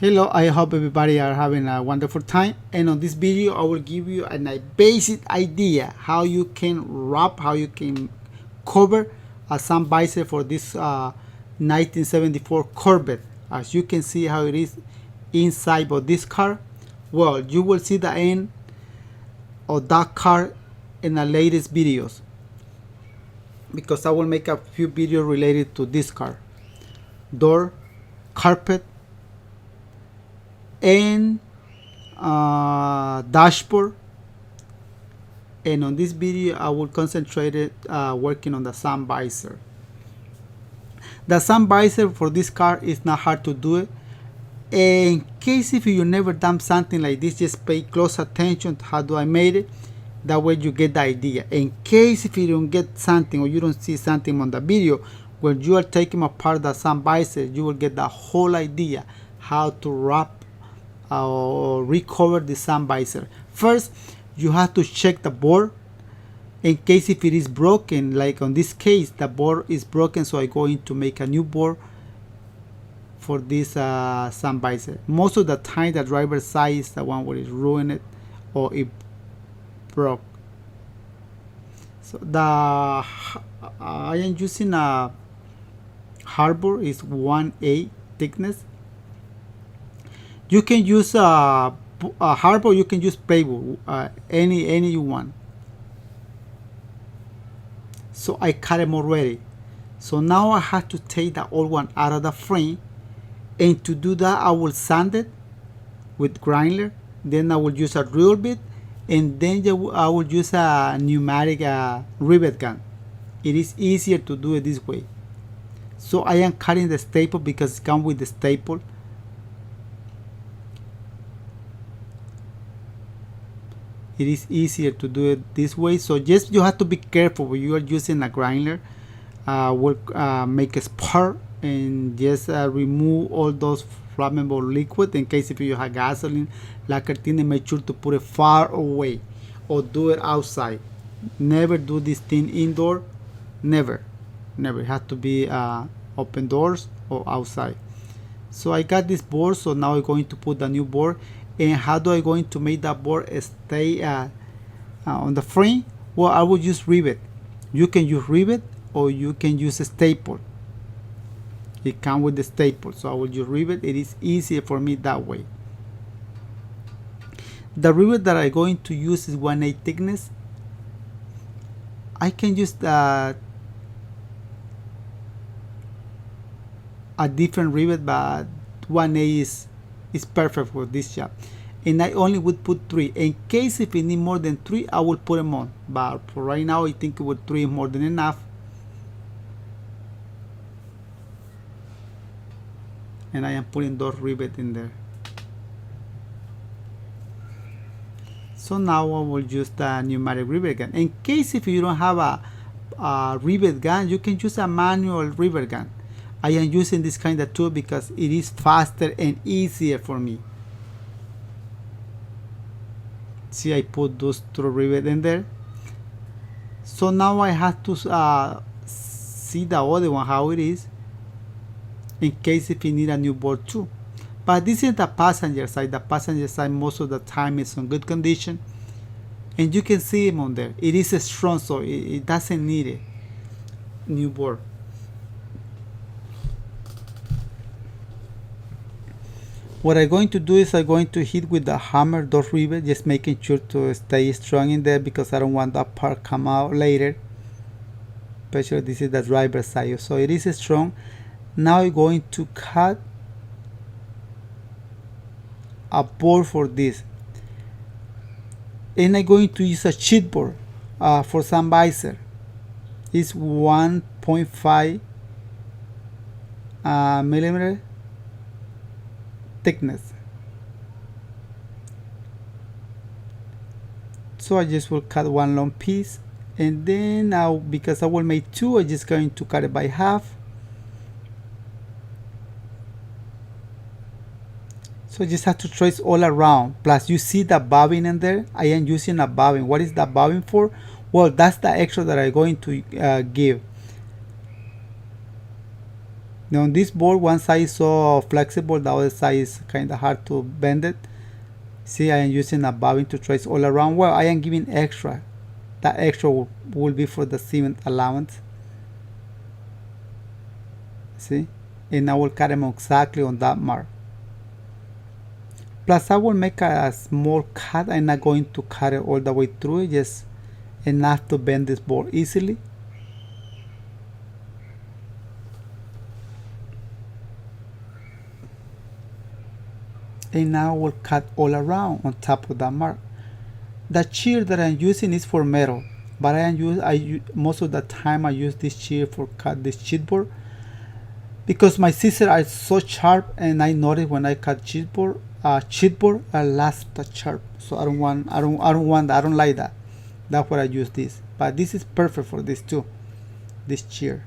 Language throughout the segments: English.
Hello, I hope everybody are having a wonderful time, and on this video I will give you a basic idea how you can wrap, how you can cover a sun visor for this 1974 Corvette. As you can see how it is inside of this car. Well, you will see the end of that car in the latest videos, because I will make a few videos related to this car. Door, carpet, and dashboard. And on this video I will concentrate it working on the sun visor. The sun visor for this car is not hard to do it. In case if you never done something like this, just pay close attention to how do I made it. That way you get the idea. In case if you don't get something or you don't see something on the video, when you are taking apart the sun visor, you will get the whole idea how to wrap or recover the sun visor. First, you have to check the board in case if it is broken. Like on this case, the board is broken, so I'm going to make a new board for this sun visor. Most of the time, the driver's side is the one where it ruined or it broke. So I am using a harbor is 1/8 thickness. You can use a harbor, you can use plywood, any you want. So I cut them already. So now I have to take the old one out of the frame, and to do that I will sand it with grinder. Then I will use a drill bit, and then I will use a pneumatic rivet gun. It is easier to do it this way. So I am cutting the staple because it comes with the staple. It is easier to do it this way. So just you have to be careful when you are using a grinder. Will make a spark, and just remove all those flammable liquid. In case if you have gasoline, la cartina, make sure to put it far away or do it outside. Never do this thing indoor. Never. It has to be open doors or outside. So I got this board, so now I'm going to put the new board. And how do I going to make that board stay on the frame? Well, I will use rivet. You can use rivet or you can use a staple. It comes with the staple, so I will use rivet. It is easier for me that way. The rivet that I'm going to use is 1/8 thickness. I can use a different rivet, but 1/8 is perfect for this job. And I only would put 3. In case if you need more than 3, I will put them on. But for right now, I think with 3 is more than enough. And I am putting those rivets in there. So now I will use the pneumatic rivet gun. In case if you don't have a rivet gun, you can use a manual rivet gun. I am using this kind of tool because it is faster and easier for me. See, I put those 2 rivets in there. So now I have to see the other one how it is, in case if you need a new board too. But this is the passenger side. The passenger side most of the time is in good condition, and you can see him on there. It is strong, so it doesn't need a new board. What I'm going to do is I'm going to hit with the hammer those rivets, just making sure to stay strong in there, because I don't want that part come out later. Especially this is the driver's side, so it is strong. Now I'm going to cut a board for this, and I'm going to use a sheet board for sun visor. It's 1.5 millimeter thickness. So I just will cut one long piece, and then now, because I will make 2, I'm just going to cut it by half. So you just have to trace all around. Plus you see the bobbin in there. I am using a bobbin. What is that bobbin for? Well, that's the extra that I'm going to give. Now on this board, one side is so flexible, the other side is kind of hard to bend it. See, I am using a bobbin to trace all around. Well, I am giving extra. That extra will be for the cement allowance. See, and I will cut them exactly on that mark. Plus, I will make a small cut. I'm not going to cut it all the way through it, just enough to bend this board easily. And now we'll cut all around on top of that mark. The shear that I'm using is for metal, but most of the time I use this shear for cut this chipboard, because my scissors are so sharp, and I notice when I cut chipboard I lost the sharp. So I don't like that. That's why I use this. But this is perfect for this too, this shear.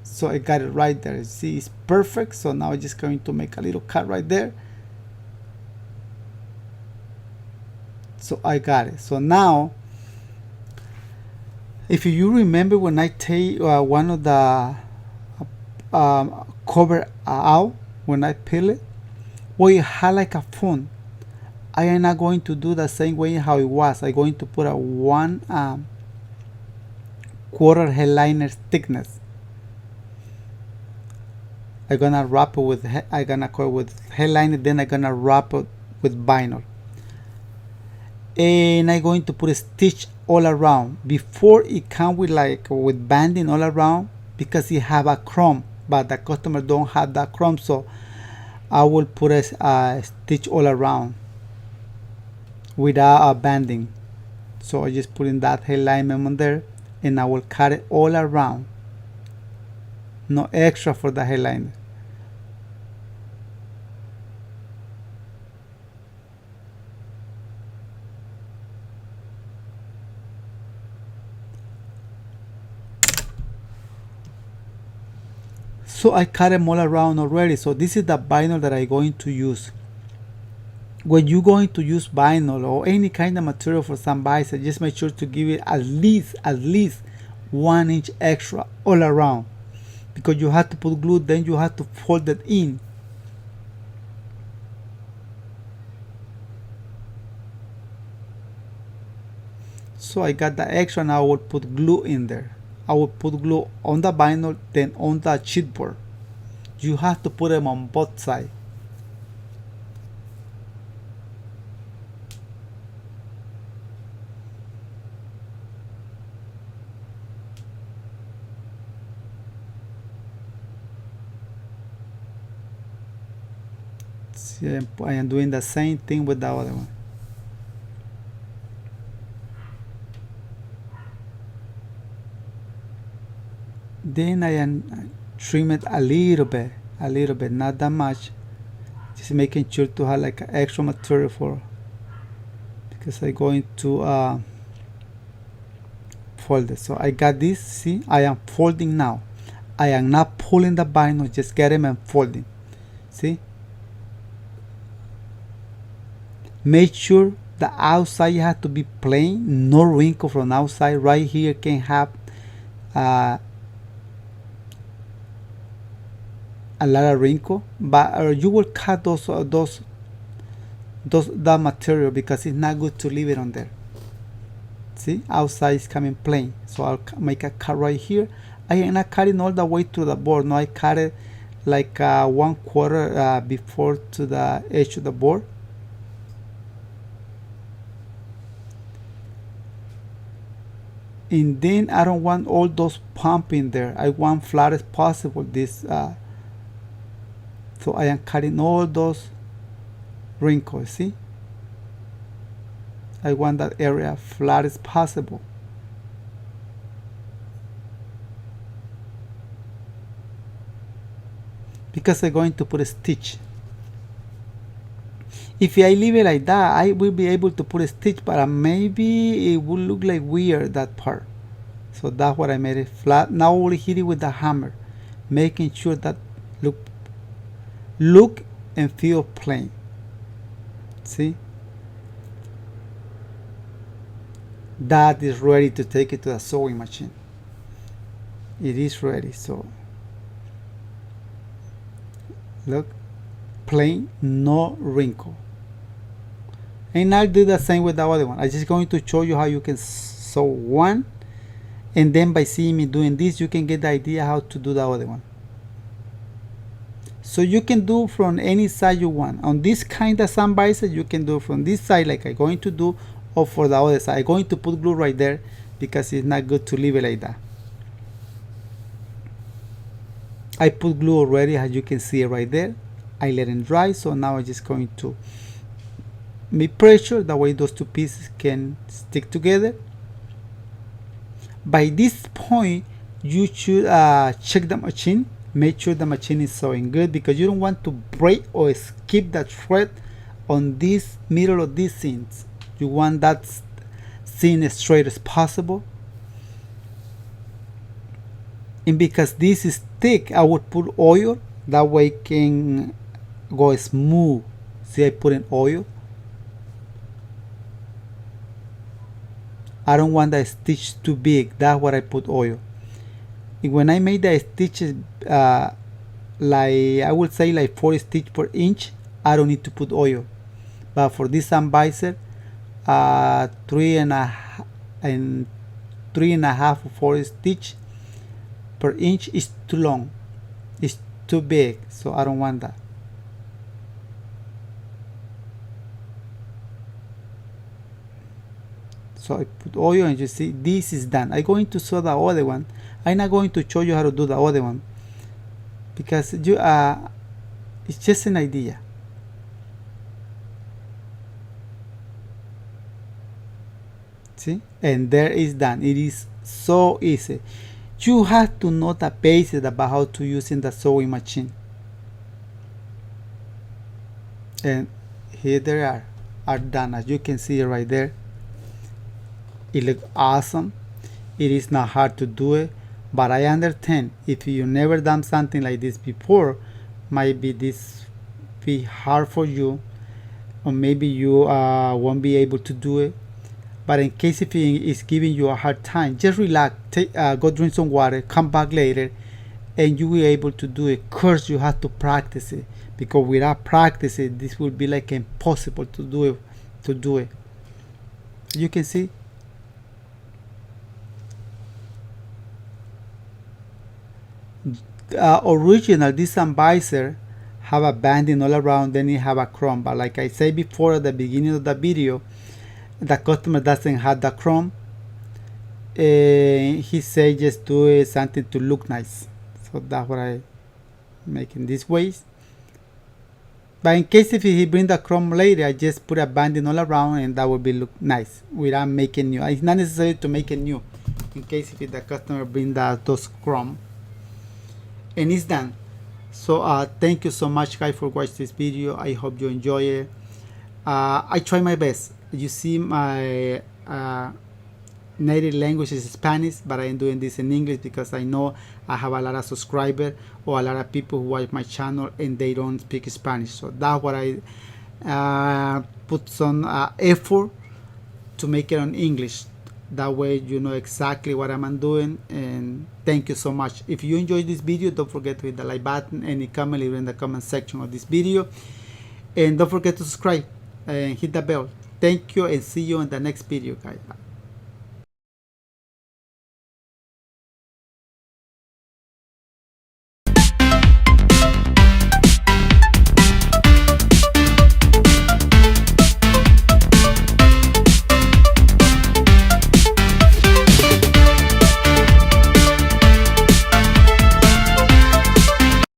So I got it right there. See, it's perfect. So now I'm just going to make a little cut right there. So I got it. So now, if you remember when I take one of the cover out, when I peel it, well, it had like a phone. I am not going to do the same way how it was. I'm going to put a 1/4 headliner thickness. I'm gonna wrap it with headliner, then I'm gonna wrap it with vinyl, and I'm going to put a stitch all around. Before it comes with banding all around, because it have a chrome, but the customer don't have that chrome, so I will put a stitch all around without a banding. So I just put in that headline on there, and I will cut it all around. No extra for the headliner. So I cut them all around already. So this is the vinyl that I'm going to use. When you're going to use vinyl or any kind of material for some visor, just make sure to give it at least 1 inch extra all around, because you have to put glue, then you have to fold it in. So I got the extra, now I will put glue in there. I will put glue on the vinyl, then on the chipboard. You have to put them on both sides. See, I am doing the same thing with the other one. Then I am trim it a little bit, not that much. Just making sure to have like extra material for, because I'm going to fold it. So I got this. See, I am folding now. I am not pulling the vinyl, just getting and folding. See. Make sure the outside has to be plain, no wrinkle from outside. Right here can have a lot of wrinkle, but you will cut that material, because it's not good to leave it on there. See, outside is coming plain, so I'll make a cut right here. I am not cutting all the way to the board. No, I cut it like 1/4 before to the edge of the board. And then I don't want all those pump in there. I want flat as possible. So I am cutting all those wrinkles. See, I want that area flat as possible. Because I'm going to put a stitch. If I leave it like that, I will be able to put a stitch, but maybe it will look like weird, that part. So that's what I made it flat. Now we'll hit it with the hammer, making sure that look and feel plain. See? That is ready to take it to the sewing machine. it is ready. So look, plain, no wrinkle. And I'll do the same with the other one. I'm just going to show you how you can sew one, and then by seeing me doing this, you can get the idea how to do the other one. So you can do from any side you want. On this kind of sun visor, you can do from this side like I'm going to do, or for the other side. I'm going to put glue right there because it's not good to leave it like that. I put glue already, as you can see it right there. I let it dry, so now I'm just going to make pressure, that way those two pieces can stick together. By this point, you should check the machine, make sure the machine is sewing good, because you don't want to break or skip that thread on this middle of these seams. You want that seam as straight as possible. And because this is thick, I would put oil, that way it can go smooth. See, I put in oil. I don't want the stitch too big, that's why I put oil. And when I made the stitches like I would say like 4 stitches per inch, I don't need to put oil. But for this sun visor, 3.5 or 4 stitches per inch is too long, it's too big, so I don't want that. So I put oil, and you see this is done. I'm going to sew the other one. I'm not going to show you how to do the other one because you it's just an idea. See, and there is done. It is so easy. You have to know the basics about how to use the sewing machine. And here they are done, as you can see right there. It looks awesome. It is not hard to do it, but I understand if you never done something like this before, might be this be hard for you, or maybe you won't be able to do it. But in case if it is giving you a hard time, just relax, go drink some water, come back later, and you will be able to do it. Of course, you have to practice it, because without practicing, this will be like impossible to do it. You can see. Original, this sun visor have a banding all around, then it have a chrome, but like I said before at the beginning of the video, the customer doesn't have the chrome. He said just do it something to look nice, so that's what I make in this ways. But in case if he bring the chrome later, I just put a banding all around, and that will be look nice without making new. It's not necessary to make it new in case if the customer bring those chrome. And it's done. So thank you so much guys for watching this video. I hope you enjoy it. I try my best. You see my native language is Spanish, but I am doing this in English because I know I have a lot of subscribers or a lot of people who watch my channel and they don't speak Spanish. So that's what I put some effort to make it on English. That way you know exactly what I'm doing. And thank you so much. If you enjoyed this video, don't forget to hit the like button, any comment leave in the comment section of this video, and don't forget to subscribe and hit the bell. Thank you, and see you in the next video guys.